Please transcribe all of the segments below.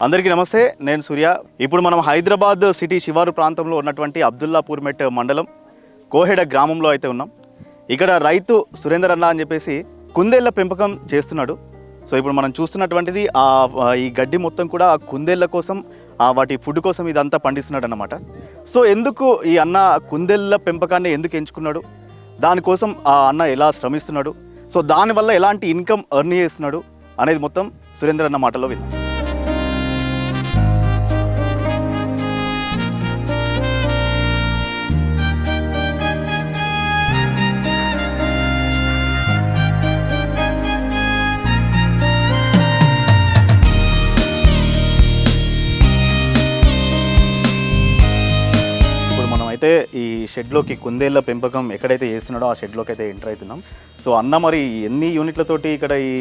అందరికీ నమస్తే, నేను సూర్య. ఇప్పుడు మనం హైదరాబాద్ సిటీ శివారు ప్రాంతంలో ఉన్నటువంటి అబ్దుల్లాపూర్ మెట్ మండలం కోహెడ గ్రామంలో అయితే ఉన్నాం. ఇక్కడ రైతు సురేందర్ అన్న అని చెప్పేసి కుందేళ్ల పెంపకం చేస్తున్నాడు. సో ఇప్పుడు మనం చూస్తున్నటువంటిది ఈ గడ్డి మొత్తం కూడా ఆ కుందేళ్ల కోసం, వాటి ఫుడ్ కోసం ఇదంతా పండిస్తున్నాడు అన్నమాట. సో ఎందుకు ఈ అన్న కుందేళ్ల పెంపకాన్ని ఎందుకు ఎంచుకున్నాడు, దానికోసం ఆ అన్న ఎలా శ్రమిస్తున్నాడు, సో దానివల్ల ఎలాంటి ఇన్కమ్ ఎర్న్ చేస్తున్నాడు అనేది మొత్తం సురేందర్ అన్న మాటలో విన్నాం. అయితే ఈ షెడ్లోకి కుందేళ్ల పెంపకం ఎక్కడైతే చేస్తున్నాడో ఆ షెడ్లోకి అయితే ఎంటర్ అవుతున్నాం. సో అన్న మరి ఎన్ని యూనిట్లతోటి ఇక్కడ ఈ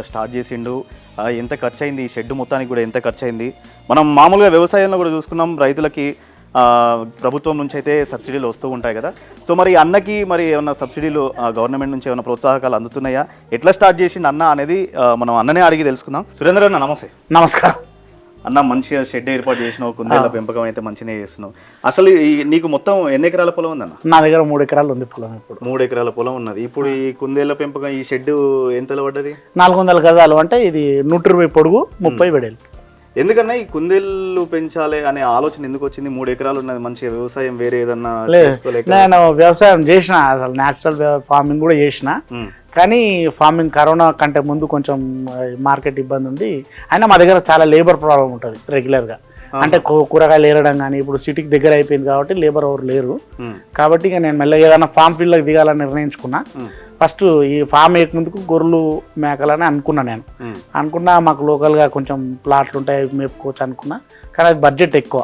స్టార్ట్ చేసిండు, ఎంత ఖర్చు అయింది, ఈ షెడ్ మొత్తానికి కూడా ఎంత ఖర్చు అయింది. మనం మామూలుగా వ్యవసాయంలో కూడా చూసుకున్నాం, రైతులకి ప్రభుత్వం నుంచి అయితే సబ్సిడీలు వస్తూ ఉంటాయి కదా. సో మరి అన్నకి మరి ఏమన్నా సబ్సిడీలు గవర్నమెంట్ నుంచి ఏమైనా ప్రోత్సాహకాలు అందుతున్నాయా, ఎట్లా స్టార్ట్ చేసిండు అన్న అనేది మనం అన్ననే అడిగి తెలుసుకుందాం. సురేంద్ర అన్న నమస్తే. నమస్కారం అన్న. మంచిగా షెడ్ ఏర్పాటు చేసినావు, కుందేళ్ల పెంపకం అయితే మంచిగా చేస్తున్నావు. అసలు నీకు మొత్తం ఎన్ని ఎకరాల పొలం ఉందన్న? నా దగ్గర 3 ఎకరాలు ఉంది పొలం. ఇప్పుడు 3 ఎకరాల పొలం ఉన్నది. ఇప్పుడు ఈ కుందేళ్ల పెంపకం ఈ షెడ్ ఎంతలో పడ్డది? 400 గజాలు. అంటే ఇది 120 పొడుగు, 30 వెడల్పు. ఎందుకన్నా ఈ కుందేళ్లు పెంచాలి అనే ఆలోచన ఎందుకు వచ్చింది? 3 ఎకరాలు ఉన్నది, మంచిగా వ్యవసాయం వేరే ఏదన్నా చేసుకోలేక? నేను వ్యవసాయం చేసిన, అసలు న్యాచురల్ ఫార్మింగ్ కూడా చేసిన. కానీ ఫార్మింగ్ కరోనా కంటే ముందు కొంచెం మార్కెట్ ఇబ్బంది ఉంది. అయినా మా దగ్గర చాలా లేబర్ ప్రాబ్లం ఉంటుంది రెగ్యులర్గా. అంటే కూరగాయలు ఏరడం కానీ, ఇప్పుడు సిటీకి దగ్గర అయిపోయింది కాబట్టి లేబర్ ఎవరు లేరు. కాబట్టి ఇక నేను మెల్లగా ఏదైనా ఫామ్ ఫీల్డ్లోకి దిగాలని నిర్ణయించుకున్నా. ఫస్ట్ ఈ ఫామ్ ముందుకు గొర్రెలు మేకలని అనుకున్నా. నేను అనుకున్నా మాకు లోకల్గా కొంచెం ప్లాట్లు ఉంటాయి, మేపుకోవచ్చు అనుకున్నా. కానీ అది బడ్జెట్ ఎక్కువ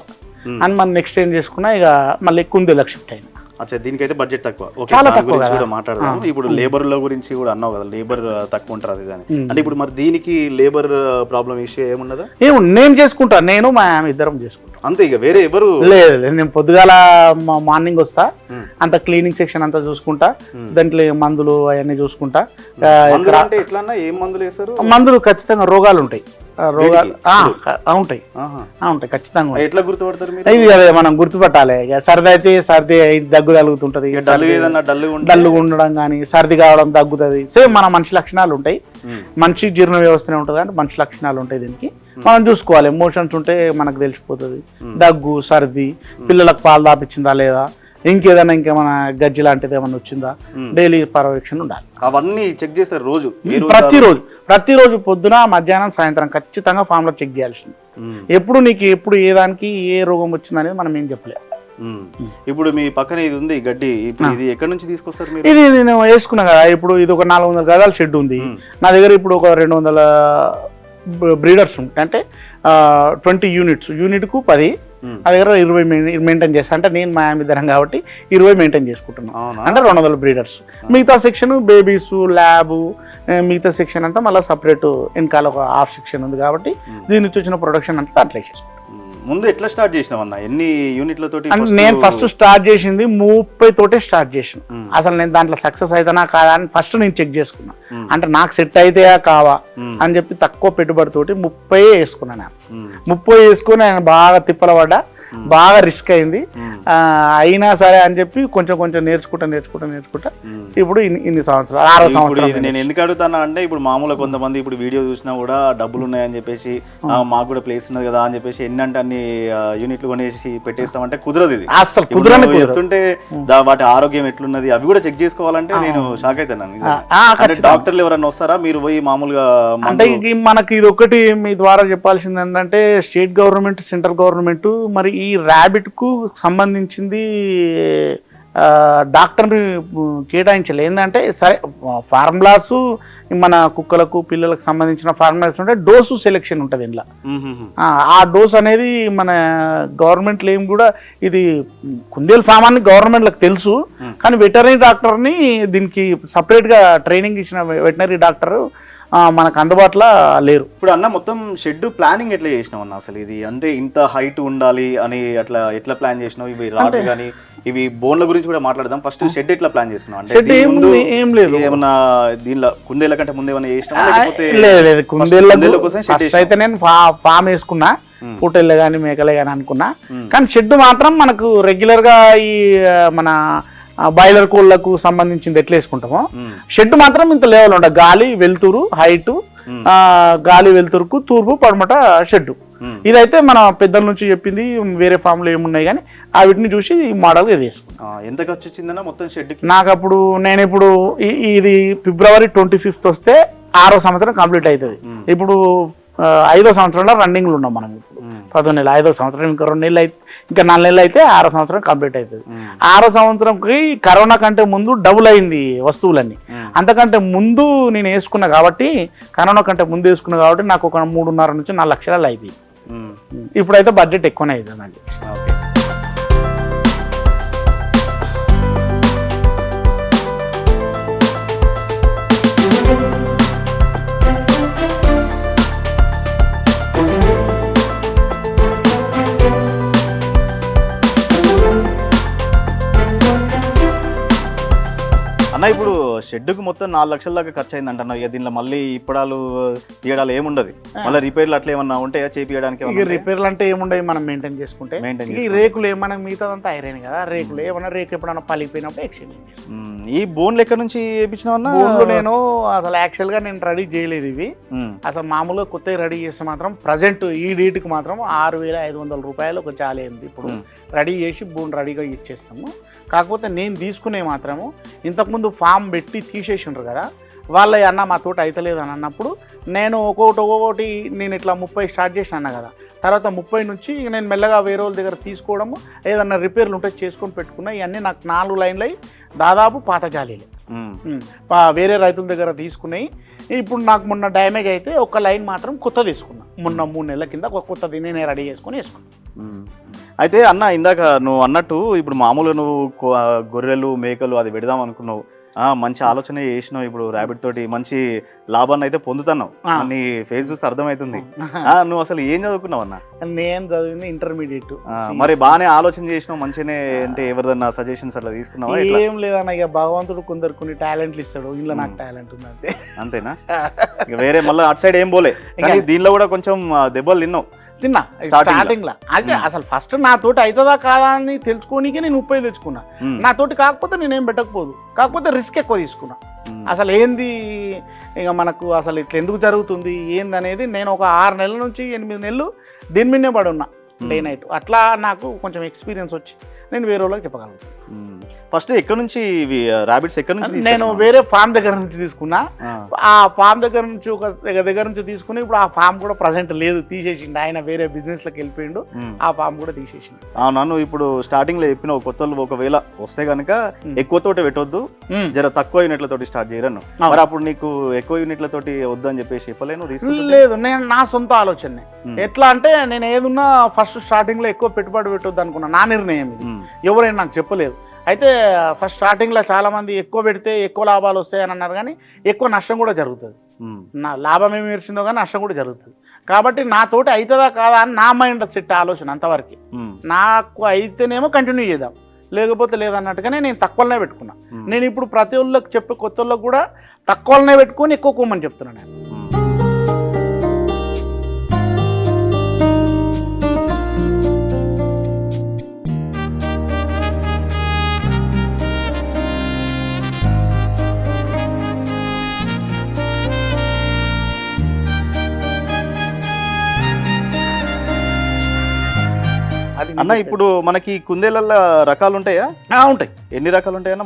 అని మనం నెక్స్ట్ ఏం చేసుకున్నా, ఇక మళ్ళీ కుందేళ్ళకి షిఫ్ట్ అయింది. అచ్చా, దీనికైతే బడ్జెట్ తక్కువ. చాలా తక్కువ కూడా మాట్లాడదాం. ఇప్పుడు లేబర్ లో గురించి కూడా అన్నావు కదా, లేబర్ తక్కువ ఉంటారు అది కానీ. అంటే ఇప్పుడు మరి దీనికి లేబర్ ప్రాబ్లం ఇష్యూ ఏమున్నదా? నేను చేసుకుంటా, నేను మా ఆమె ఇద్దరం చేసుకుంటాం అంతే. ఇక వేరే ఎవరు లేదు. నేను పొద్దుగాల మార్నింగ్ వస్తా, అంత క్లీనింగ్ సెక్షన్ అంతా చూసుకుంటా, దాంట్లో మందులు అవన్నీ చూసుకుంటా. అంటే ఎట్లా ఏం మందులు వేస్తారు? మందులు ఖచ్చితంగా రోగాలు ఉంటాయి, ఉంటాయి ఖచ్చితంగా. ఎట్లా గుర్తుపడతారు? ఇది అదే మనం గుర్తుపట్టాలి. ఇక సర్ది అయితే సర్ది దగ్గు తగులుతుంటది, డల్లుగా ఉండడం కానీ, సర్ది కావడం, తగ్గుతుంది. సేమ్ మన మనిషి లక్షణాలు ఉంటాయి. మనిషి జీర్ణ వ్యవస్థనే ఉంటుంది అంటే మనిషి లక్షణాలు ఉంటాయి. దీనికి మనం చూసుకోవాలి. ఎమోషన్స్ ఉంటే మనకు తెలిసిపోతుంది. దగ్గు, సర్ది, పిల్లలకు పాలు దాపించిందా లేదా, ఇంకేదైనా ఇంకేమైనా గజ్జి లాంటిది ఏమైనా వచ్చిందా, డైలీ పర్యవేక్షణ ఉండాలి. అవన్నీ చెక్ చేస్తారు రోజు, ప్రతిరోజు పొద్దున, మధ్యాహ్నం, సాయంత్రం ఖచ్చితంగా ఫామ్ లో చెక్ చేయాల్సింది. ఎప్పుడు నీకు ఎప్పుడు ఏ దానికి ఏ రోగం వచ్చిందనేది మనం ఏం చెప్పలేదు. ఇప్పుడు మీ పక్కన ఇది ఉంది గడ్డి, ఇది ఎక్కడి నుంచి తీసుకొస్తారు మీరు? ఇది నేను వేసుకున్నా కదా. ఇప్పుడు ఇది ఒక 400 గజాల షెడ్ ఉంది నా దగ్గర. ఇప్పుడు ఒక 200 బ్రీడర్స్ ఉంటాయి. అంటే 20 యూనిట్స్, యూనిట్కు 10. నా దగ్గర 20 మెయింటైన్ చేస్తాను. అంటే నేను మా ఇద్దరం కాబట్టి 20 మెయింటైన్ చేసుకుంటున్నాను. అంటే 200 బ్రీడర్స్. మిగతా సెక్షన్ బేబీస్, ల్యాబ్, మిగతా సెక్షన్ అంతా మళ్ళీ సపరేట్ వెనకాల ఒక హాఫ్ సెక్షన్ ఉంది కాబట్టి దీని నుంచి వచ్చిన ప్రొడక్షన్ అంతా అట్లా చేసుకుంటాను. ముందు ఎట్లా స్టార్ట్ చేసినావన్నా? ఎన్ని యూనిట్లతోటి? నేను ఫస్ట్ స్టార్ట్ చేసింది 30 తోటే స్టార్ట్ చేసిన. అసలు నేను దాంట్లో సక్సెస్ అవుతానా కాదా అని ఫస్ట్ నేను చెక్ చేసుకున్నా. అంటే నాకు సెట్ అయితేయా కావా అని చెప్పి తక్కువ పెట్టుబడితోటి 30 వేసుకున్నా. నేను 30 వేసుకుని నేను బాగా తిప్పల పడ్డా, బాగా రిస్క్ అయింది. అయినా సరే అని చెప్పి కొంచెం కొంచెం నేర్చుకుంటా ఇప్పుడు ఇన్ని సంవత్సరాలు, 6వ సంవత్సరం. నేను ఎందుకు అడుగుతానా అంటే, ఇప్పుడు మామూలుగా కొంతమంది ఇప్పుడు వీడియో చూసినా కూడా డబ్బులు ఉన్నాయని చెప్పేసి, మాకు కూడా ప్లేస్ ఉన్నది కదా అని చెప్పేసి ఎన్నంటే అన్ని యూనిట్లు కొనేసి పెట్టేస్తామంటే కుదరదు. ఇది అసలు కుదరని చెప్తుంటే వాటి ఆరోగ్యం ఎట్లున్నది అవి కూడా చెక్ చేసుకోవాలంటే నేను షాక్ అవుతాను. డాక్టర్లు ఎవరన్నా వస్తారా మీరు పోయి మామూలుగా? అంటే మనకి ఇది ఒకటి మీ ద్వారా చెప్పాల్సింది ఏంటంటే, స్టేట్ గవర్నమెంట్, సెంట్రల్ గవర్నమెంట్ మరి ఈ ర్యాబిట్ కు సంబంధించింది డాక్టర్ని కేటాయించలేదు. ఏంటంటే సరే ఫార్ములాస్ మన కుక్కలకు, పిల్లలకు సంబంధించిన ఫార్ములాస్ ఉంటే డోసు సెలెక్షన్ ఉంటుంది ఇంట్లో. ఆ డోస్ అనేది మన గవర్నమెంట్ ఏం కూడా, ఇది కుందేలు ఫామ్ అని గవర్నమెంట్లకు తెలుసు. కానీ వెటర్నరీ డాక్టర్ని దీనికి సపరేట్గా ట్రైనింగ్ ఇచ్చిన వెటర్నరీ డాక్టర్ మనకు అందుబాటులో లేరు. ఇప్పుడు అన్న మొత్తం షెడ్ ప్లానింగ్ ఎట్లా చేసినావు అన్న అసలు? ఇది అంటే ఇంత హైట్ ఉండాలి అని అట్లా ఎట్లా ప్లాన్ చేసినావు? ఇవి రాడ్ కానీ ఇవి బోన్ల గురించి కూడా మాట్లాడదాం. ఫస్ట్ షెడ్ ఎట్లా ప్లాన్ చేసినావు? అంటే ఏం లేదు, ఏమన్నా దీనిలో కుందేళ్ల కంటే ముందు ఏమన్నా చేసినావా లేకపోతే? లేదు, కుందేళ్ళ కోసం ఫస్ట్ అయితే నేను ఫామ్ వేసుకున్నా, పూటెళ్ళే కానీ మేకలే కానీ అనుకున్నా. కానీ షెడ్ మాత్రం మనకు రెగ్యులర్ గా ఈ మన బాయిలర్ కోళ్లకు సంబంధించింది ఎట్లా వేసుకుంటామో షెడ్ మాత్రం ఇంత లెవెల్ ఉండదు. గాలి వెలుతురు హైట్, గాలి వెలుతురుకు తూర్పు పడమట షెడ్. ఇదైతే మన పెద్దల నుంచి చెప్పింది. వేరే ఫామ్ లో ఏమున్నాయి కానీ వీటిని చూసి ఈ మోడల్ ఇది వేసుకున్నాం. ఎంత ఖర్చు వచ్చిందన్న మొత్తం షెడ్? నాకు అప్పుడు నేను ఇప్పుడు ఇది ఫిబ్రవరి 25th వస్తే 6వ సంవత్సరం కంప్లీట్ అవుతుంది. ఇప్పుడు 5వ సంవత్సరంలో రన్నింగ్లు ఉన్నాం మనం. ఇప్పుడు 10వ నెల 5వ సంవత్సరం, ఇంకా 2 నెలలు అయితే, ఇంకా 4 నెలలు అయితే 6వ సంవత్సరం కంప్లీట్ అవుతుంది. 6వ సంవత్సరంకి కరోనా కంటే ముందు డబుల్ అయింది వస్తువులన్నీ. అంతకంటే ముందు నేను వేసుకున్నా కాబట్టి, కరోనా కంటే ముందు వేసుకున్నా కాబట్టి నాకు ఒక 3.5 నుంచి 4 లక్షలు అయింది. ఇప్పుడైతే బడ్జెట్ ఎక్కువనే అవుతుందండి. అన్న ఇప్పుడు షెడ్కు మొత్తం 4 లక్షల దాకా ఖర్చు అయింది అంటున్నావు. ఇక దీనిలో మళ్ళీ ఇప్పడాలు తీయడాలు ఏముండదు, మళ్ళీ రిపేర్లు అట్లా ఏమన్నా ఉంటాయా చేపియడానికి? ఇక రిపేర్లు అంటే ఏముండవు, మనం మెయింటైన్ చేసుకుంటే. ఈ రేకులు ఏమన్నా మిగతాదంతా ఐరన్ కదా, రేకులు ఏమన్నా రేకు ఎప్పుడన్నా పలిగిపోయినప్పుడు ఎక్స్చేంజ్. ఈ బోన్లు ఎక్కడి నుంచి వేయించినావన్నా? బోన్లు నేను అసలు యాక్చువల్ గా నేను రెడీ చేయలేదు ఇవి. అసలు మామూలుగా కొత్తగా రెడీ చేస్తే మాత్రం ప్రజెంట్ ఈ డేట్కి మాత్రం 6,500 రూపాయలు ఒక చాలేంది. ఇప్పుడు రెడీ చేసి బోన్ రెడీగా ఇచ్చేస్తాము. కాకపోతే నేను తీసుకునే మాత్రము ఇంతకుముందు ఫామ్ పెట్టి తీసేసిండ్రు కదా, వాళ్ళ అన్న మా తోట అవుతలేదు అని అన్నప్పుడు నేను ఒక్కొక్కటి నేను ఇట్లా 30 స్టార్ట్ చేసిన అన్న కదా, తర్వాత 30 నుంచి నేను మెల్లగా వేరే వాళ్ళ దగ్గర తీసుకోవడము, ఏదన్నా రిపేర్లు ఉంటే చేసుకొని పెట్టుకున్నా. ఇవన్నీ నాకు 4 లైన్లు అయి దాదాపు పాత జాలీలు వేరే రైతుల దగ్గర తీసుకున్నాయి. ఇప్పుడు నాకు మొన్న డ్యామేజ్ అయితే ఒక లైన్ మాత్రం కొత్త తీసుకున్నా. మొన్న 3 నెలల కింద ఒక కొత్తది నేనే రెడీ చేసుకొని వేసుకున్నాను. అయితే అన్న ఇందాక నువ్వు అన్నట్టు ఇప్పుడు మామూలుగా నువ్వు గొర్రెలు మేకలు అది పెడదాం అనుకున్నావు, మంచి ఆలోచన చేసినావు. ఇప్పుడు ర్యాబిట్ తోటి మంచి లాభాన్ని అయితే పొందుతున్నావు, నీ ఫేస్ చూస్తే అర్థమవుతుంది. నువ్వు అసలు ఏం చదువుకున్నావు అన్న? నేను చదివింది ఇంటర్మీడియట్. మరి బాగానే ఆలోచన చేసినావు, మంచిగానే. అంటే ఎవరిదన్నా సజెషన్స్ అట్లా తీసుకున్నావా? ఏం లేదన్న, ఇక భగవంతుడు కొందరు కొన్ని టాలెంట్లు ఇస్తాడు. ఇంట్లో నాకు టాలెంట్ ఉంది అంతే. అంతేనా? ఇక వేరే మళ్ళీ అటు సైడ్ ఏం పోలే, కానీ దీనిలో కూడా కొంచెం దెబ్బలు తిన్నా స్టార్టింగ్ లా. అయితే అసలు ఫస్ట్ నా తోటి అవుతుందా కాదా అని తెలుసుకోనికే నేను 30 తెచ్చుకున్నా. నా తోటి కాకపోతే నేనేం పెట్టకపోదు, కాకపోతే రిస్క్ ఎక్కువ తీసుకున్నా. అసలు ఏంది ఇక మనకు అసలు ఇట్లా ఎందుకు జరుగుతుంది ఏంది అనేది నేను ఒక 6 నెలల నుంచి 8 నెలలు దీని మీదనే పడి ఉన్నా డే నైట్. అట్లా నాకు కొంచెం ఎక్స్పీరియన్స్ వచ్చి నేను వేరే వాళ్ళకి చెప్పగలను. ఫస్ట్ ఎక్కడ నుంచి రాబిట్స్ ఎక్కడ నుంచి? నేను వేరే ఫామ్ దగ్గర నుంచి తీసుకున్నా. ఆ ఫామ్ దగ్గర నుంచి ఒక దగ్గర నుంచి తీసుకుని ఇప్పుడు ఆ ఫామ్ కూడా ప్రజెంట్ లేదు, తీసేసిండు ఆయన. వేరే బిజినెస్ లోకి వెళ్ళిపోయిండు, ఆ ఫామ్ కూడా తీసేసిండు. నన్ను ఇప్పుడు స్టార్టింగ్ లో చెప్పిన కొత్త ఒకవేళ వస్తే కనుక ఎక్కువ తోటి పెట్టొద్దు, జర తక్కువ యూనిట్ల తోటి స్టార్ట్ చేయరను. మరి అప్పుడు నీకు ఎక్కువ యూనిట్ల తోటి వద్దు అని చెప్పేసి చెప్పలేను? లేదు, నేను నా సొంత ఆలోచన. ఎట్లా అంటే నేను ఏదున్నా ఫస్ట్ స్టార్టింగ్ లో ఎక్కువ పెట్టుబడి పెట్టొద్దు అనుకున్నా. నా నిర్ణయం ఇది, ఎవరైనా నాకు చెప్పలేదు. అయితే ఫస్ట్ స్టార్టింగ్లో చాలామంది ఎక్కువ పెడితే ఎక్కువ లాభాలు వస్తాయని అన్నారు, కానీ ఎక్కువ నష్టం కూడా జరుగుతుంది. నా లాభం ఏమి వచ్చిందో కానీ నష్టం కూడా జరుగుతుంది. కాబట్టి నా తోటి అవుతుందా కాదా అని నా మైండ్ సెట్ ఆలోచన అంతవరకు. నాకు అయితేనేమో కంటిన్యూ చేద్దాం, లేకపోతే లేదన్నట్టుగానే నేను తక్కువనే పెట్టుకున్నా. నేను ఇప్పుడు ప్రతి ఒళ్ళకి చెప్పే కొత్త వాళ్ళకి కూడా తక్కువనే పెట్టుకొని ఎక్కువ కొమ్మని చెప్తున్నాను నేను. అన్న ఇప్పుడు మనకి కుందేళ్ళ రకాలు ఉంటాయా? ఉంటాయి. ఎన్ని రకాలు ఉంటాయన్న?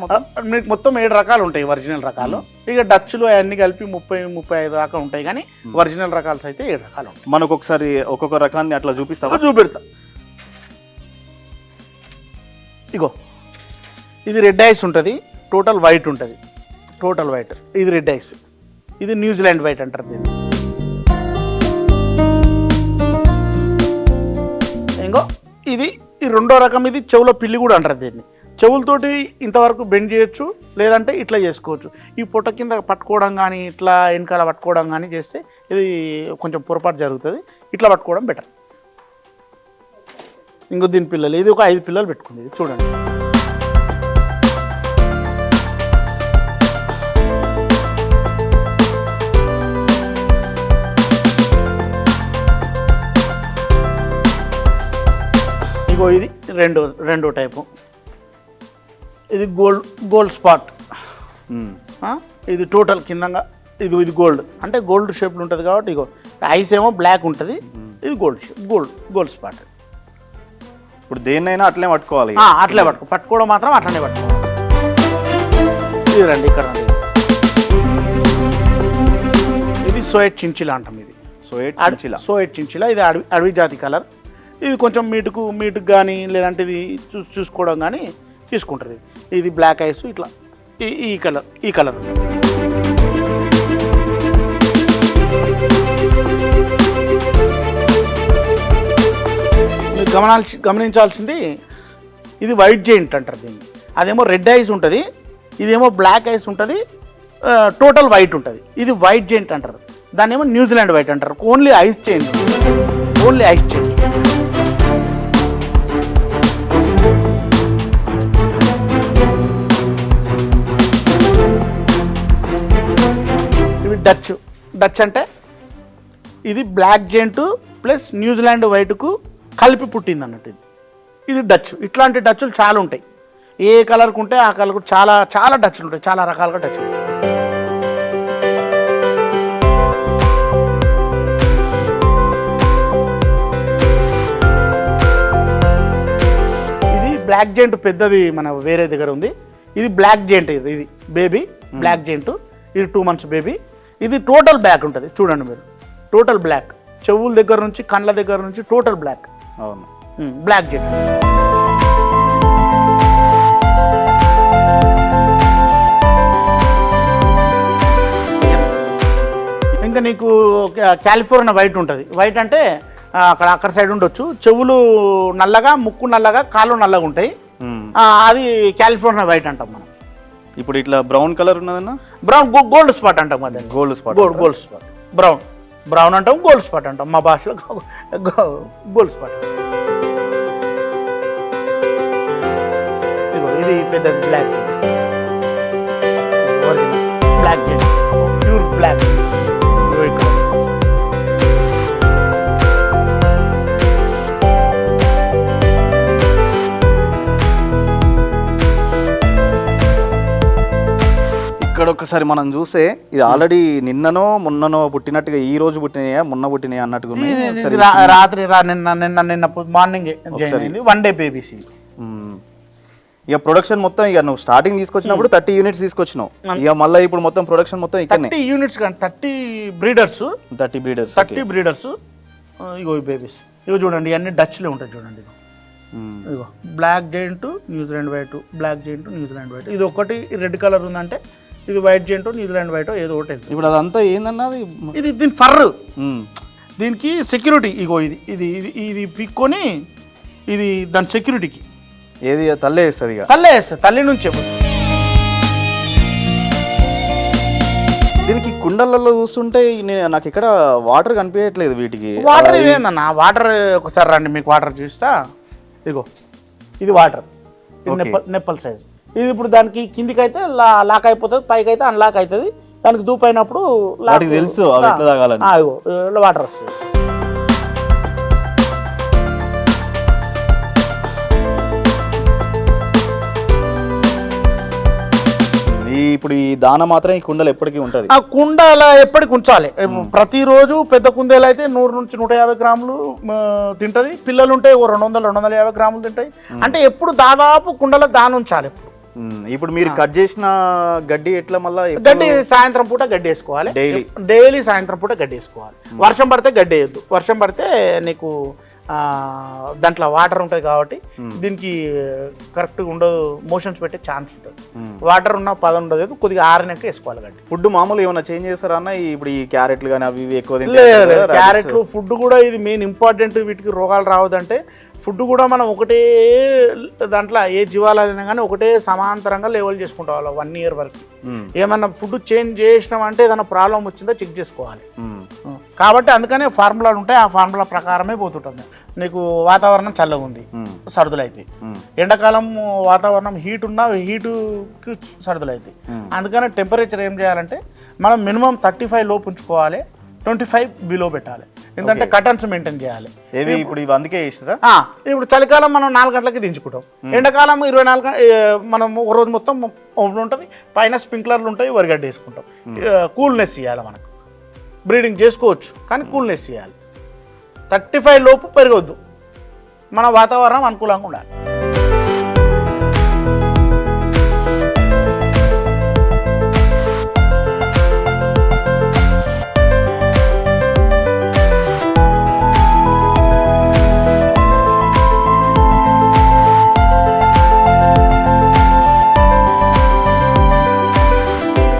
మొత్తం 7 రకాలు ఉంటాయి ఒరిజినల్ రకాలు. ఇక డచ్లు అవన్నీ కలిపి 30-35 దాకా ఉంటాయి, కానీ ఒరిజినల్ రకాలు అయితే 7 రకాలు ఉంటాయి. మనకు ఒకసారి ఒక్కొక్క రకాన్ని అట్లా చూపిస్తావా? చూపెడతా. ఇగో ఇది రెడ్ ఐస్ ఉంటుంది, టోటల్ వైట్ ఉంటుంది. టోటల్ వైట్ ఇది రెడ్ ఐస్, ఇది న్యూజిలాండ్ వైట్ అంటారు దీన్ని. ఇంకో ఇది 2వ రకం, ఇది చెవులో పిల్లి కూడా అంటారు దీన్ని. చెవులతోటి ఇంతవరకు బెండ్ చేయొచ్చు, లేదంటే ఇట్లా చేసుకోవచ్చు. ఈ పొట్ట కింద పట్టుకోవడం కానీ ఇట్లా వెనకాల పట్టుకోవడం కానీ చేస్తే ఇది కొంచెం పొరపాటు జరుగుతుంది. ఇట్లా పట్టుకోవడం బెటర్. ఇంకో దీని పిల్లలు, ఇది ఒక 5 పిల్లలు పెట్టుకుంది, ఇది చూడండి. ఇగో ఇది రెండో టైపు. ఇది గోల్డ్ స్పాట్. ఇది టోటల్ కిందంగా ఇది గోల్డ్, అంటే గోల్డ్ షేప్లో ఉంటుంది కాబట్టి ఇగో ఐస్ ఏమో బ్లాక్ ఉంటుంది, ఇది గోల్డ్ షేప్, గోల్డ్ స్పాట్. ఇప్పుడు దేన్నైనా అట్లే పట్టుకోవాలి, అట్లే పట్టుకోవడం మాత్రం అట్లనే పట్టుకోవాలి. ఇది రండి ఇక్కడ రండి. ఇది సోయట్ చించిలా అంటాం. ఇది సోయట్ చించిలా. ఇది అడవి జాతి కలర్. ఇది కొంచెం మీటుకు కానీ లేదంటే ఇది చూసుకోవడం కానీ తీసుకుంటుంది. ఇది బ్లాక్ ఐస్ ఇట్లా ఈ కలర్. మీరు గమనించాల్సింది ఇది వైట్ జెయింట్ అంటారు దీన్ని. అదేమో రెడ్ ఐస్ ఉంటుంది, ఇదేమో బ్లాక్ ఐస్ ఉంటుంది, టోటల్ వైట్ ఉంటుంది. ఇది వైట్ జెయింట్ అంటారు. దాన్ని ఏమో న్యూజిలాండ్ వైట్ అంటారు. Only ice change. డచ్ అంటే ఇది బ్లాక్ జెయింట్ ప్లస్ న్యూజిలాండ్ వైట్కు కలిపి పుట్టింది అన్నట్టు. ఇది డచ్. ఇట్లాంటి డచ్లు చాలా ఉంటాయి. ఏ కలర్కు ఉంటే ఆ కలర్కు చాలా చాలా డచ్లు ఉంటాయి, చాలా రకాలుగా డచ్లు ఉంటాయి. ఇది బ్లాక్ జెయింట్ పెద్దది మన వేరే దగ్గర ఉంది. ఇది బ్లాక్ జెయింట్. ఇది బేబీ బ్లాక్ జెయింట్. ఇది 2 months బేబీ. ఇది టోటల్ బ్లాక్ ఉంటుంది. చూడండి మీరు, టోటల్ బ్లాక్. చెవుల దగ్గర నుంచి కళ్ళ దగ్గర నుంచి టోటల్ బ్లాక్. అవును, బ్లాక్ జెయింట్. ఇంకా నీకు కాలిఫోర్నియా వైట్ ఉంటుంది. వైట్ అంటే అక్కడ సైడ్ ఉండొచ్చు. చెవులు నల్లగా, ముక్కు నల్లగా, కాళ్ళు నల్లగా ఉంటాయి. అది కాలిఫోర్నియా వైట్ అంటాం మనం. ఇప్పుడు ఇట్లా బ్రౌన్ కలర్ ఉన్నదన్న, బ్రౌన్ గోల్డ్ స్పాట్ అంటాం. అదే గోల్డ్ స్పాట్. బ్రౌన్ అంటాం, గోల్డ్ స్పాట్ అంటాం. మా భాషలో గోల్డ్ స్పాట్. ఇది పెద్ద బ్లాక్ ప్యూర్ బ్లాక్. ఇక్కడ ఒకసారి మనం చూస్తే ఇది ఆల్రెడీ నిన్ననో మొన్ననో పుట్టినట్టుగా, ఈ రోజు పుట్టినాయా మొన్న పుట్టినాయా అన్నట్టుగా రాత్రి నిన్న మార్నింగ్ వన్ డే బేబీస్. ఇక ప్రొడక్షన్ మొత్తం ఇక నువ్వు స్టార్టింగ్ తీసుకొచ్చినప్పుడు 30 units తీసుకొచ్చినావు. ఇక మళ్ళీ ఇప్పుడు మొత్తం ప్రొడక్షన్ మొత్తం ఇక్కడ 30 units కానీ 30 బ్రీడర్స్. 30 బ్రీడర్స్. ఇగో బేబీస్. ఇగో చూడండి, అన్ని డచ్లే ఉంటాయి. చూడండి ఇగో black giant, New Zealand white, black giant, New Zealand white. ఇది ఒకటి రెడ్ కలర్ ఉందంటే ఇది వైట్ జెయింట్, న్యూజిలాండ్ వైట్ ఏదో ఒకటి. ఇప్పుడు అదంతా ఏందన్నది, ఇది దీని ఫర్, దీనికి సెక్యూరిటీ. ఇగో ఇది పిక్కొని ఇది దాని సెక్యూరిటీకి. ఏది తల్లే వేస్తుంది, తల్లి నుంచి. దీనికి కుండలలో చూస్తుంటే నాకు ఇక్కడ వాటర్ కనిపించట్లేదు వీటికి. వాటర్ ఇదేందన్న, వాటర్ ఒకసారి రండి మీకు వాటర్ చూస్తా. ఇగో ఇది వాటర్, నెప్పల్ సైజ్. ఇది ఇప్పుడు దానికి కిందికి అయితే లాక్ అయిపోతుంది, పైకి అయితే అన్లాక్ అవుతుంది. దానికి దూపైనప్పుడు తెలుసు వాటర్ వస్తుంది. ఇప్పుడు ఈ దాన మాత్రం ఈ కుండలు ఎప్పటికీ ఉంటుంది. ఆ కుండల ఎప్పటికి ఉంచాలి. ప్రతిరోజు పెద్ద కుందేలు అయితే 100 నుంచి 150 గ్రాములు తింటది. పిల్లలు ఉంటే 200-250 గ్రాములు తింటాయి. అంటే ఎప్పుడు దాదాపు కుండల దాన ఉంచాలి. ఇప్పుడు మీరు కట్ చేసిన గడ్డి ఎట్లా, మళ్ళీ గడ్డి సాయంత్రం పూట గడ్డి వేసుకోవాలి. డైలీ సాయంత్రం పూట గడ్డి వేసుకోవాలి. వర్షం పడితే గడ్డి వేయద్దు. వర్షం పడితే నీకు దాంట్లో వాటర్ ఉంటుంది కాబట్టి దీనికి కరెక్ట్గా ఉండదు, మోషన్స్ పెట్టే ఛాన్స్ ఉంటుంది. వాటర్ ఉన్న పదం ఉండదు, కొద్దిగా ఆరినాక వేసుకోవాలి గడ్డి. ఫుడ్ మామూలు ఏమైనా చేంజ్ చేస్తారా అన్న? ఇప్పుడు ఈ క్యారెట్లు కానీ అవి ఎక్కువ క్యారెట్లు ఫుడ్ కూడా ఇది మెయిన్ ఇంపార్టెంట్. వీటికి రోగాలు రావద్దంటే ఫుడ్ కూడా మనం ఒకటే దాంట్లో ఏ జీవాలైనా కానీ ఒకటే సమాంతరంగా లెవెల్ చేసుకుంటాం 1 year వరకు. ఏమన్నా ఫుడ్ చేంజ్ చేసినామంటే ఏదైనా ప్రాబ్లం వచ్చిందో చెక్ చేసుకోవాలి. కాబట్టి అందుకనే ఫార్ములాలు ఉంటాయి, ఆ ఫార్ములా ప్రకారమే పోతుంటుంది. నీకు వాతావరణం చల్లగా ఉంది, సర్దులు అవుతాయి. ఎండాకాలం వాతావరణం హీట్ ఉన్నా హీటుకి సర్దులు అవుతాయి. అందుకనే టెంపరేచర్ ఏం చేయాలంటే మనం మినిమం 35 లోపు ఉంచుకోవాలి, 25 బిలో పెట్టాలి. ఎందుకంటే కటన్స్ మెయింటైన్ చేయాలి. ఇప్పుడు ఇవి అందుకే ఇస్తారా? ఇప్పుడు చలికాలం మనం 4 గంటలకి దించుకుంటాం, ఎండాకాలం 24 మనం ఒక రోజు మొత్తం ఓపెన్ ఉంటుంది, పైన స్ప్రింక్లర్లు ఉంటాయి, వరిగడ్డ వేసుకుంటాం. కూల్నెస్ ఇవ్వాలి, మనకు బ్రీడింగ్ చేసుకోవచ్చు కానీ కూల్నెస్ ఇవ్వాలి. 35 లోపు పెరగొద్దు, మన వాతావరణం అనుకూలంగా ఉండాలి.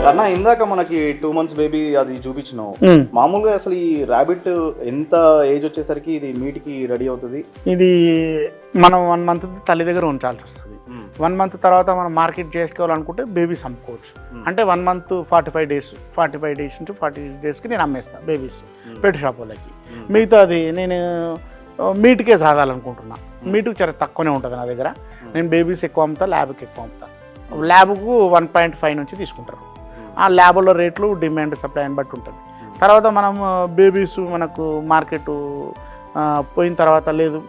అన్న ఇందాక మనకి 2 months బేబీ అది చూపించినావు. మామూలుగా అసలు ఈ ర్యాబిట్ ఎంత ఏజ్ వచ్చేసరికి ఇది మీట్కి రెడీ అవుతుంది? ఇది మనం 1 month తల్లి దగ్గర ఉంచాల్సి వస్తుంది. 1 month తర్వాత మనం మార్కెట్ చేసుకోవాలనుకుంటే బేబీస్ అమ్ముకోవచ్చు. అంటే 1 month 45 days నుంచి 40 daysకి నేను అమ్మేస్తాను బేబీస్ పెట్ షాప్ వాళ్ళకి. మిగతా అది నేను మీట్కే సాగాలనుకుంటున్నా. మీటుకు చాలా తక్కువనే ఉంటుంది నా దగ్గర. నేను బేబీస్ ఎక్కువ అమ్ముతా, ల్యాబ్కి ఎక్కువ అమ్ముతా. ల్యాబ్కు 1.5 నుంచి తీసుకుంటారు. ఆ ల్యాబ్లో రేట్లు డిమాండ్ సప్లైని బట్టి ఉంటుంది. తర్వాత మనం బేబీస్ మనకు మార్కెట్ పోయిన తర్వాత లేదు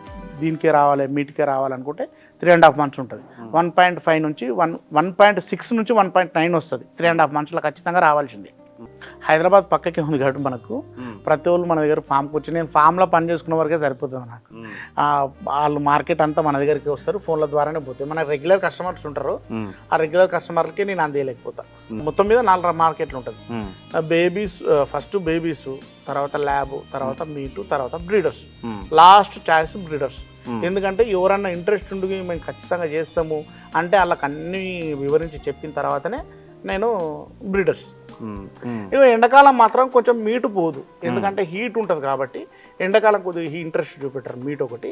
దీనికే రావాలి మీట్కే రావాలనుకుంటే 3.5 months ఉంటుంది. 1.5 నుంచి 1.6 నుంచి 1.9 వస్తుంది. 3.5 monthsలో ఖచ్చితంగా రావాల్సిందే. హైదరాబాద్ పక్కకే ఉంది కాబట్టి మనకు ప్రతి ఒళ్ళు మన దగ్గర ఫామ్కి వచ్చి, నేను ఫామ్లో పని చేసుకున్న వరకే సరిపోతుంది నాకు. వాళ్ళు మార్కెట్ అంతా మన దగ్గరికి వస్తారు, ఫోన్ల ద్వారానే పోతాయి. మన రెగ్యులర్ కస్టమర్స్ ఉంటారు, ఆ రెగ్యులర్ కస్టమర్కి నేను అందేయలేకపోతా. మొత్తం మీద 4 మార్కెట్లు ఉంటుంది. బేబీస్ ఫస్ట్ బేబీస్, తర్వాత ల్యాబ్, తర్వాత మీటు, తర్వాత బ్రీడర్స్. Last choice breeders. ఎందుకంటే ఎవరన్నా ఇంట్రెస్ట్ ఉండి మేము ఖచ్చితంగా చేస్తాము అంటే వాళ్ళకి అన్నీ వివరించి చెప్పిన తర్వాతనే నేను బ్రీడర్స్ ఇస్తాను. ఇక ఎండాకాలం మాత్రం కొంచెం మీటు పోదు, ఎందుకంటే హీట్ ఉంటుంది కాబట్టి ఎండాకాలం కొద్దిగా ఇంట్రెస్ట్ చూపెట్టారు మీట్ ఒకటి.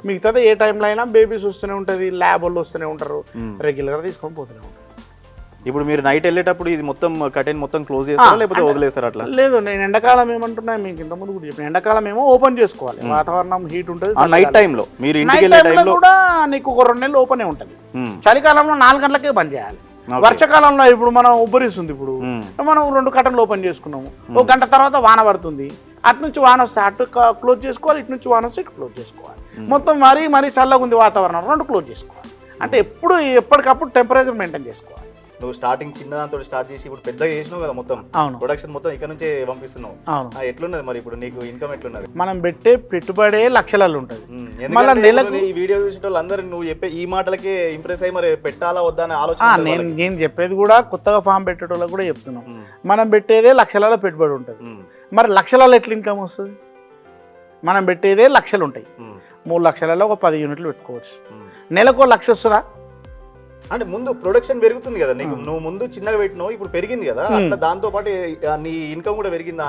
మిగతాది ఏ టైంలో అయినా బేబీస్ వస్తూనే ఉంటుంది, ల్యాబ్ వాళ్ళు వస్తూనే ఉంటారు, రెగ్యులర్గా తీసుకొని పోతూనే ఉంటారు. ఇప్పుడు మీరు నైట్ వెళ్ళేటప్పుడు ఇది మొత్తం కర్టెన్ మొత్తం క్లోజ్ చేస్తారా లేకపోతే వదిలేస్తారా? అట్లా లేదు, నేను ఎండాకాలం ఏమంటున్నా మీకు ఇంతకుముందు కూడా చెప్పిన, ఎండాకాలం ఏమో ఓపెన్ చేసుకోవాలి, వాతావరణం హీట్ ఉంటుంది. నైట్ టైంలో మీరు కూడా నీకు ఒక 2 నెలలు ఓపెనే ఉంటుంది. చలికాలంలో 4 గంటలకే బంద్ చేయాలి. వర్షాకాలంలో ఇప్పుడు మనం ఉబ్బరిస్తుంది, ఇప్పుడు మనం 2 కర్టన్లు ఓపెన్ చేసుకున్నాము, 1 గంట తర్వాత వాన పడుతుంది, అటు నుంచి వాన వస్తే అటు క్లోజ్ చేసుకోవాలి, ఇటు నుంచి వాన వస్తే ఇటు క్లోజ్ చేసుకోవాలి. మొత్తం మరీ చల్లగా ఉంది వాతావరణం, 2 క్లోజ్ చేసుకోవాలి. అంటే ఎప్పటికప్పుడు టెంపరేచర్ మెయింటైన్ చేసుకోవాలి. నువ్వు స్టార్టింగ్ చిన్నదాంతో స్టార్ట్ చేసి ఇప్పుడు పెద్దగా చేసినావు కదా, మొత్తం ప్రొడక్షన్ మొత్తం ఇక్కడ నుంచే పంపిస్తున్నావు. ఎట్లున్నది మరి ఇప్పుడు నీకు ఇన్కమ్ ఎట్లున్నది? మనం పెట్టే పెట్టుబడే లక్షలలో ఉంటుంది. ఈ వీడియో చూసిన వాళ్ళందరూ నువ్వు చెప్పే ఈ మాటలకే ఇంప్రెస్ అయ్యి మరి పెట్టాలా వద్దా అని ఆలోచన. నేను చెప్పేది కూడా కొత్తగా ఫామ్ పెట్టేటోళ్ళకి కూడా చెప్తున్నాం. మనం పెట్టేదే లక్షలలో పెట్టుబడి ఉంటుంది, మరి లక్షలలో ఎట్లా ఇన్కమ్ వస్తుంది? మనం పెట్టేదే లక్షలు ఉంటాయి, 3 లక్షలలో ఒక 10 యూనిట్లు పెట్టుకోవచ్చు. నెలకు 1 లక్ష వస్తుందా? అంటే ముందు ప్రొడక్షన్ పెరుగుతుంది కదా నీకు, నువ్వు ముందు చిన్నగా పెట్టినావు, ఇప్పుడు పెరిగింది కదా, అట్లా దాంతో పాటు నీ ఇన్కమ్ కూడా పెరిగిందా?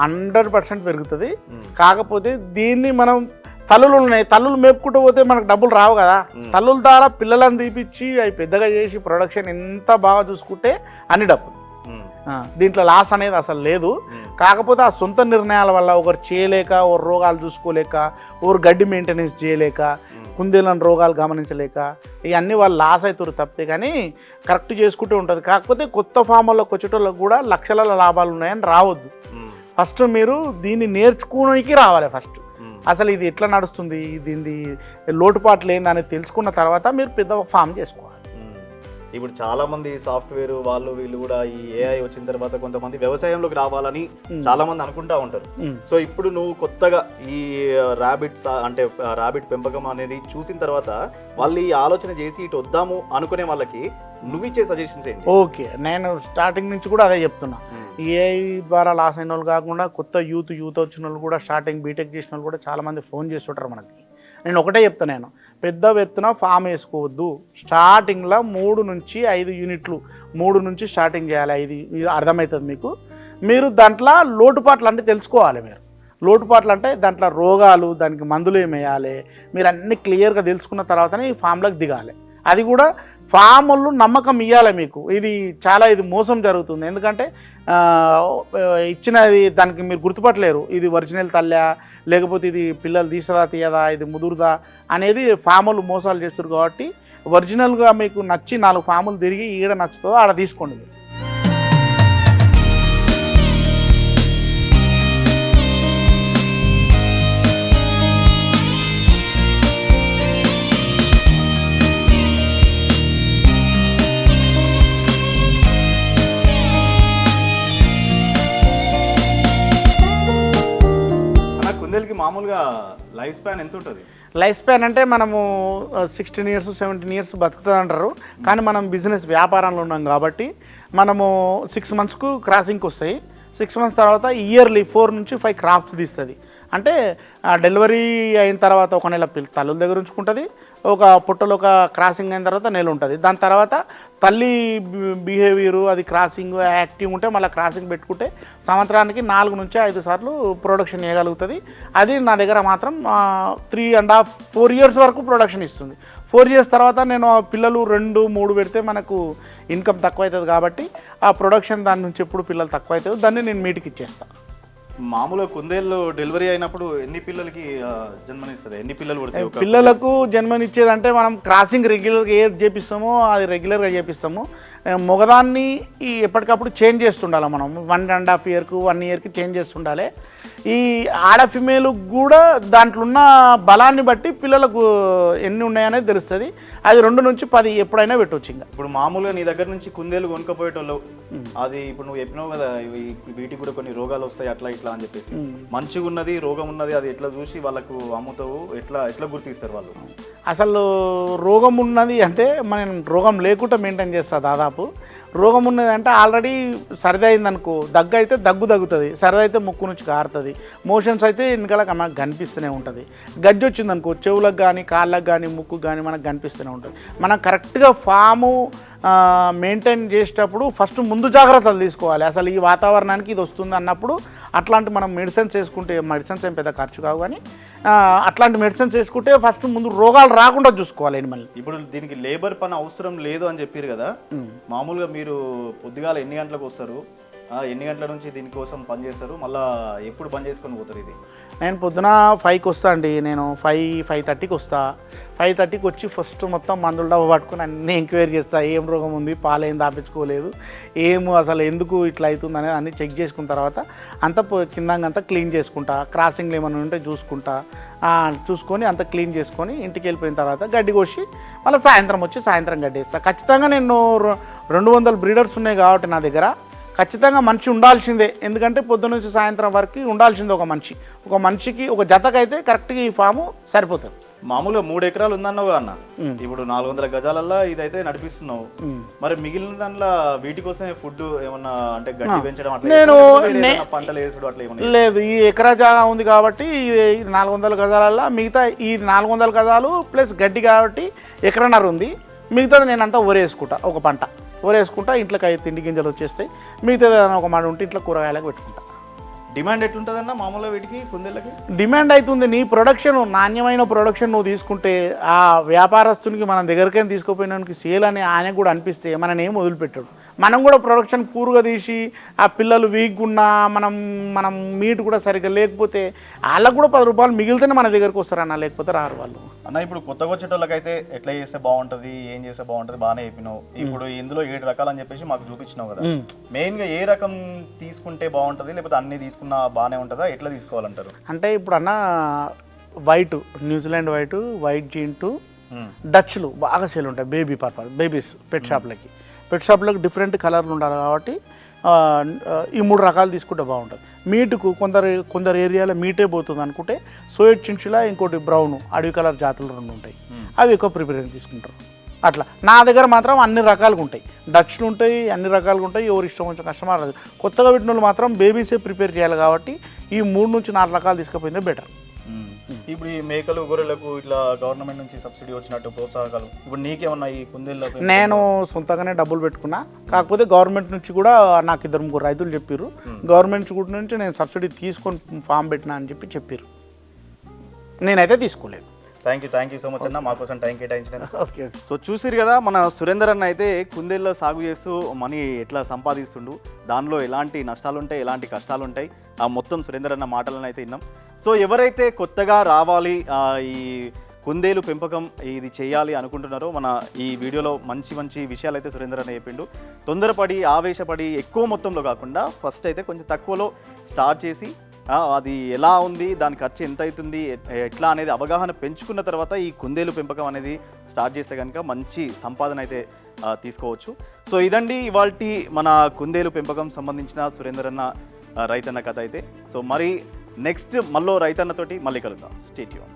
100% పెరుగుతుంది. కాకపోతే దీన్ని మనం తల్లులు మేపుకుంటూ పోతే మనకు డబ్బులు రావు కదా. తల్లుల ద్వారా పిల్లలను తీపిచ్చి అవి పెద్దగా చేసి ప్రొడక్షన్ ఎంత బాగా చూసుకుంటే అన్ని డబ్బులు. దీంట్లో లాస్ అనేది అసలు లేదు. కాకపోతే ఆ సొంత నిర్ణయాల వల్ల ఒకరు చేయలేక, ఒకరు రోగాలు చూసుకోలేక, ఒకరు గడ్డి మెయింటెనెన్స్ చేయలేక, కుందేళ్ళని రోగాలు గమనించలేక ఇవన్నీ వాళ్ళు లాస్ అవుతారు తప్పితే, కానీ కరెక్ట్ చేసుకుంటూ ఉంటుంది. కాకపోతే కొత్త ఫామ్లోకి వచ్చేటోళ్ళకి కూడా లక్షల లాభాలు ఉన్నాయని రావద్దు. ఫస్ట్ మీరు దీన్ని నేర్చుకోవడానికి రావాలి. ఫస్ట్ అసలు ఇది ఎట్లా నడుస్తుంది, దీన్ని లోటుపాట్లు ఏందని తెలుసుకున్న తర్వాత మీరు పెద్ద ఫామ్ చేసుకోవాలి. ఇప్పుడు చాలా మంది సాఫ్ట్వేర్ వాళ్ళు వీళ్ళు కూడా ఈ ఏఐ వచ్చిన తర్వాత కొంతమంది వ్యవసాయంలోకి రావాలని చాలా మంది అనుకుంటా ఉంటారు. సో ఇప్పుడు నువ్వు కొత్తగా ఈ ర్యాబిట్ పెంపకం అనేది చూసిన తర్వాత వాళ్ళు ఈ ఆలోచన చేసి ఇటు వద్దాము అనుకునే వాళ్ళకి నువ్వు ఇచ్చే సజెషన్స్ ఏంటి? ఓకే, నేను స్టార్టింగ్ నుంచి కూడా అదే చెప్తున్నా. ఏఐ ద్వారా లాస్ అయిన వాళ్ళు కాకుండా కొత్త యూత్ వచ్చిన వాళ్ళు కూడా, స్టార్టింగ్ బీటెక్ చేసిన వాళ్ళు కూడా చాలా మంది ఫోన్ చేస్తుంటారు మనకి. నేను ఒకటే చెప్తాను, నేను పెద్ద ఎత్తున ఫామ్ వేసుకోవద్దు. స్టార్టింగ్లో 3 నుంచి 5 యూనిట్లు 3 నుంచి స్టార్టింగ్ చేయాలి. 5 అర్థమవుతుంది మీకు. మీరు దాంట్లో లోటుపాట్లు అంటే తెలుసుకోవాలి. మీరు లోటుపాట్లు అంటే దాంట్లో రోగాలు, దానికి మందులు ఏమి వేయాలి, మీరు అన్ని క్లియర్గా తెలుసుకున్న తర్వాతనే ఈ ఫామ్లోకి దిగాలి. అది కూడా ఫాములు నమ్మకం ఇవ్వాలి మీకు. ఇది మోసం జరుగుతుంది. ఎందుకంటే ఇచ్చినది దానికి మీరు గుర్తుపట్టలేరు, ఇది ఒరిజినల్ తల్లా లేకపోతే ఇది పిల్లలు తీసదా తీయదా, ఇది ముదురుదా అనేది ఫాములు మోసాలు చేస్తారు. కాబట్టి ఒరిజినల్గా మీకు నచ్చి 4 ఫాములు తిరిగి ఈడ నచ్చుతుందో ఆడ తీసుకోండి. కుందేలుకి మామూలుగా లైఫ్ స్పాన్ ఎంత ఉంటుంది? లైఫ్ స్పాన్ అంటే మనము 16 years 17 years బతుకుతుంది అంటారు. కానీ మనం బిజినెస్ వ్యాపారంలో ఉన్నాం కాబట్టి మనము 6 monthsకు క్రాసింగ్కి వస్తాయి. 6 months తర్వాత ఇయర్లీ 4 నుంచి 5 క్రాప్స్ తీస్తుంది. అంటే డెలివరీ అయిన తర్వాత ఒక నెల తల్లుల దగ్గర ఉంచుకుంటుంది, ఒక పుట్టలో ఒక క్రాసింగ్ అయిన తర్వాత నెల ఉంటుంది. దాని తర్వాత తల్లి బిహేవియరు అది క్రాసింగ్ యాక్టివ్ ఉంటే మళ్ళీ క్రాసింగ్ పెట్టుకుంటే సంవత్సరానికి 4 నుంచి 5 సార్లు ప్రొడక్షన్ ఇవ్వగలుగుతుంది. అది నా దగ్గర మాత్రం 3.5 4 years వరకు ప్రొడక్షన్ ఇస్తుంది. 4 years తర్వాత నేను పిల్లలు 2 3 పెడితే మనకు ఇన్కమ్ తక్కువ అవుతుంది. కాబట్టి ఆ ప్రొడక్షన్ దాని నుంచి ఎప్పుడు పిల్లలు తక్కువ అవుతుంది, దాన్ని నేను మీటికి ఇచ్చేస్తాను. మామూలుగా కుందేళ్ళు డెలివరీ అయినప్పుడు ఎన్ని పిల్లలకి జన్మనిస్తుంది? ఎన్ని పిల్లలు పుడతాయి? పిల్లలకు జన్మనిచ్చేదంటే మనం క్రాసింగ్ రెగ్యులర్గా ఏది చేపిస్తామో అది రెగ్యులర్గా చేపిస్తాము. మొగదాన్ని ఎప్పటికప్పుడు చేంజ్ చేస్తుండాలి. మనం 1.5 yearకు 1 yearకి చేంజ్ చేస్తుండాలి. ఈ ఆడ ఫిమేల్ కూడా దాంట్లో ఉన్న బలాన్ని బట్టి పిల్లలకు ఎన్ని ఉన్నాయనేది తెలుస్తుంది. అది 2 నుంచి 10 ఎప్పుడైనా పెట్టవచ్చు. ఇంకా ఇప్పుడు మామూలుగా నీ దగ్గర నుంచి కుందేలు కొనుక్కపోయేటోళ్ళు, అది ఇప్పుడు నువ్వు చెప్పినావు కదా వీటికి కూడా కొన్ని రోగాలు వస్తాయి అట్లా ఇట్లా అని చెప్పేసి, మంచిగా ఉన్నది రోగం ఉన్నది అది ఎట్లా చూసి వాళ్ళకు అమ్ముతావు? ఎట్లా గుర్తిస్తారు వాళ్ళు? అసలు రోగం ఉన్నది అంటే మనం రోగం లేకుండా మెయింటైన్ చేస్తా. దాదాపు రోగం ఉన్నది అంటే ఆల్రెడీ సరిది అయిందనుకో, దగ్గు అయితే దగ్గుతుంది, సరిది అయితే ముక్కు నుంచి కారుతుంది, మోషన్స్ అయితే వెనకాల మనకు కనిపిస్తూనే ఉంటుంది, గజ్జి వచ్చిందనుకో చెవులకు కానీ కాళ్ళకు కానీ ముక్కుకు కానీ మనకు కనిపిస్తూనే ఉంటుంది. మనం కరెక్ట్గా ఫాము మెయింటైన్ చేసేటప్పుడు ఫస్ట్ ముందు జాగ్రత్తలు తీసుకోవాలి. అసలు ఈ వాతావరణానికి ఇది వస్తుంది అన్నప్పుడు అట్లాంటి మనం మెడిసిన్స్ వేసుకుంటే, మెడిసిన్స్ ఏం పెద్ద ఖర్చు కావు కానీ అట్లాంటి మెడిసిన్స్ వేసుకుంటే ఫస్ట్ ముందు రోగాలు రాకుండా చూసుకోవాలి ఎనిమల్ని. ఇప్పుడు దీనికి లేబర్ పని అవసరం లేదు అని చెప్పారు కదా, మామూలుగా మీరు పొద్దుగాల ఎన్ని గంటలకు వస్తారు, ఎన్ని గంటల నుంచి దీనికోసం పని చేస్తారు, మళ్ళీ ఎప్పుడు బంద్ చేసుకొని పోతారు? ఇది నేను పొద్దున 5కి వస్తా అండి. నేను 5:30కి వస్తా. 5:30కి వచ్చి ఫస్ట్ మొత్తం మందులు డబ్బా పట్టుకుని అన్నీ ఎంక్వైరీ చేస్తా. ఏం రోగం ఉంది, పాలు ఏం దాపించుకోలేదు, అసలు ఎందుకు ఇట్లా అవుతుంది అనేది అన్నీ చెక్ చేసుకున్న తర్వాత అంతా కిందంతా క్లీన్ చేసుకుంటా. క్రాసింగ్లు ఏమైనా ఉంటే చూసుకొని అంతా క్లీన్ చేసుకొని ఇంటికి వెళ్ళిపోయిన తర్వాత గడ్డి కోసి మళ్ళీ సాయంత్రం వచ్చి సాయంత్రం గడ్డి వేస్తాను. ఖచ్చితంగా నేను 200 బ్రీడర్స్ ఉన్నాయి కాబట్టి నా దగ్గర ఖచ్చితంగా మనిషి ఉండాల్సిందే. ఎందుకంటే పొద్దున్న నుంచి సాయంత్రం వరకు ఉండాల్సిందే ఒక మనిషికి ఒక జతకైతే కరెక్ట్గా ఈ ఫాము సరిపోతుంది. మామూలుగా 3 ఎకరాలు ఉందన్నావు అన్న, ఇప్పుడు 400 గజాలల్లో ఇదైతే నడిపిస్తున్నావు, మరి మిగిలిన దాంట్లో వీటి కోసమే ఫుడ్ ఏమన్నా అంటే గడ్డి పెంచడం అట్లా పంటలు వేసుడు అట్లా ఏమన్నా లేదు. ఈ ఎకరా జాగా ఉంది కాబట్టి ఈ 400 గజాలల్లో మిగతా ఈ 400 గజాలు ప్లస్ గడ్డి కాబట్టి ఎకరన్నర ఉంది. మిగతాది నేను అంతా ఊరేసుకుంటా. ఒక పంట ఊరేసుకుంటా, ఇంట్లోకి తిండి గింజలు వచ్చేస్తాయి. మిగతాది ఒక మాట ఉంటే ఇంట్లో కూరగాయలకు పెట్టుకుంటా. డిమాండ్ ఎట్లుంటుందన్న మామూలుగా వీటికి కుందేళ్ళకి? డిమాండ్ అవుతుంది. నీ ప్రొడక్షన్ నాణ్యమైన ప్రొడక్షన్ నువ్వు తీసుకుంటే ఆ వ్యాపారస్తునికి మన దగ్గరికైనా తీసుకుపోయినానికి సేల్ అని ఆయనకు కూడా అనిపిస్తే మనం ఏం వదిలిపెట్టాడు. మనం కూడా ప్రొడక్షన్ పూర్గా తీసి ఆ పిల్లలు వీక్గా ఉన్నా మనం మీట్ కూడా సరిగ్గా లేకపోతే వాళ్ళకు కూడా 10 రూపాయలు మిగిలితేనే మన దగ్గరకు వస్తారన్న, లేకపోతే రారు వాళ్ళు. అన్న ఇప్పుడు కొత్తగా వచ్చేటోళ్ళకైతే ఎట్లా చేస్తే బాగుంటుంది, ఏం చేస్తే బాగుంటుంది బాగానే చెప్పినావు. ఇప్పుడు ఇందులో 7 రకాలు అని చెప్పేసి మాకు చూపించినావు కదా, మెయిన్గా ఏ రకం తీసుకుంటే బాగుంటుంది, లేకపోతే అన్ని తీసుకున్నా బాగానే ఉంటుందా, ఎట్లా తీసుకోవాలంటారు? అంటే ఇప్పుడు అన్న వైట్, న్యూజిలాండ్ వైట్ జీన్ డచ్లు బాగా సేల్ ఉంటాయి. బేబీస్ పెట్ షాప్లకి డిఫరెంట్ కలర్లు ఉండాలి కాబట్టి ఈ 3 రకాలు తీసుకుంటే బాగుంటుంది. మీటుకు కొందరు ఏరియాలో మీటే పోతుంది అనుకుంటే సోయట్ చించిలా ఇంకోటి బ్రౌన్ అడవి కలర్ జాతులు 2 ఉంటాయి, అవి ఎక్కువ ప్రిఫరెన్స్ తీసుకుంటారు. అట్లా నా దగ్గర మాత్రం అన్ని రకాలుగా ఉంటాయి, డచ్లు ఉంటాయి, అన్ని రకాలుగా ఉంటాయి. ఎవరు ఇష్టం కొంచెం కస్టమర్ కొత్తగా పెట్టిన వాళ్ళు మాత్రం బేబీసే ప్రిపేర్ చేయాలి కాబట్టి ఈ 3 నుంచి 4 రకాలు తీసుకుపోయిందే బెటర్. ఇప్పుడు ఈ మేకలు గొర్రెలకు ఇట్లా గవర్నమెంట్ నుంచి సబ్సిడీ వచ్చినట్టు ప్రోత్సాహకాలు ఇప్పుడు నీకేమన్నా ఈ కుందేళ్ళ నేను సొంతంగానే డబ్బులు పెట్టుకున్నా, కాకపోతే గవర్నమెంట్ నుంచి కూడా నాకు 2-3 రైతులు చెప్పారు, గవర్నమెంట్ నుంచి నేను సబ్సిడీ తీసుకొని ఫామ్ పెట్టినా అని చెప్పారు. నేనైతే తీసుకోలేదు. థ్యాంక్ యూ సో మచ్ అన్న, మా కోసం టైం కేటాయించిన. ఓకే. సో చూసిరు కదా మన సురేందర్ అన్న అయితే కుందేళ్ళ సాగు చేస్తూ మనీ ఎట్లా సంపాదిస్తుండు, దానిలో ఎలాంటి నష్టాలు ఉంటాయి, ఎలాంటి కష్టాలు ఉంటాయి, ఆ మొత్తం సురేందర్ అన్న మాటలను అయితే విన్నాం. సో ఎవరైతే కొత్తగా రావాలి ఈ కుందేలు పెంపకం ఇది చేయాలి అనుకుంటున్నారో మన ఈ వీడియోలో మంచి మంచి విషయాలు అయితే సురేందర్ అన్న చెప్పిండు. తొందరపడి ఆవేశపడి ఎక్కువ మొత్తంలో కాకుండా ఫస్ట్ అయితే కొంచెం తక్కువలో స్టార్ట్ చేసి అది ఎలా ఉంది, దాని ఖర్చు ఎంత అవుతుంది, ఎట్లా అనేది అవగాహన పెంచుకున్న తర్వాత ఈ కుందేలు పెంపకం అనేది స్టార్ట్ చేస్తే కనుక మంచి సంపాదన అయితే తీసుకోవచ్చు. సో ఇదండి ఇవాల్టి మన కుందేలు పెంపకం సంబంధించిన సురేందర్ అన్న రైతన్న కథ అయితే. సో మరి నెక్స్ట్ మళ్ళీ రైతన్నతోటి మళ్ళీ కలుద్దాం. Stay tune.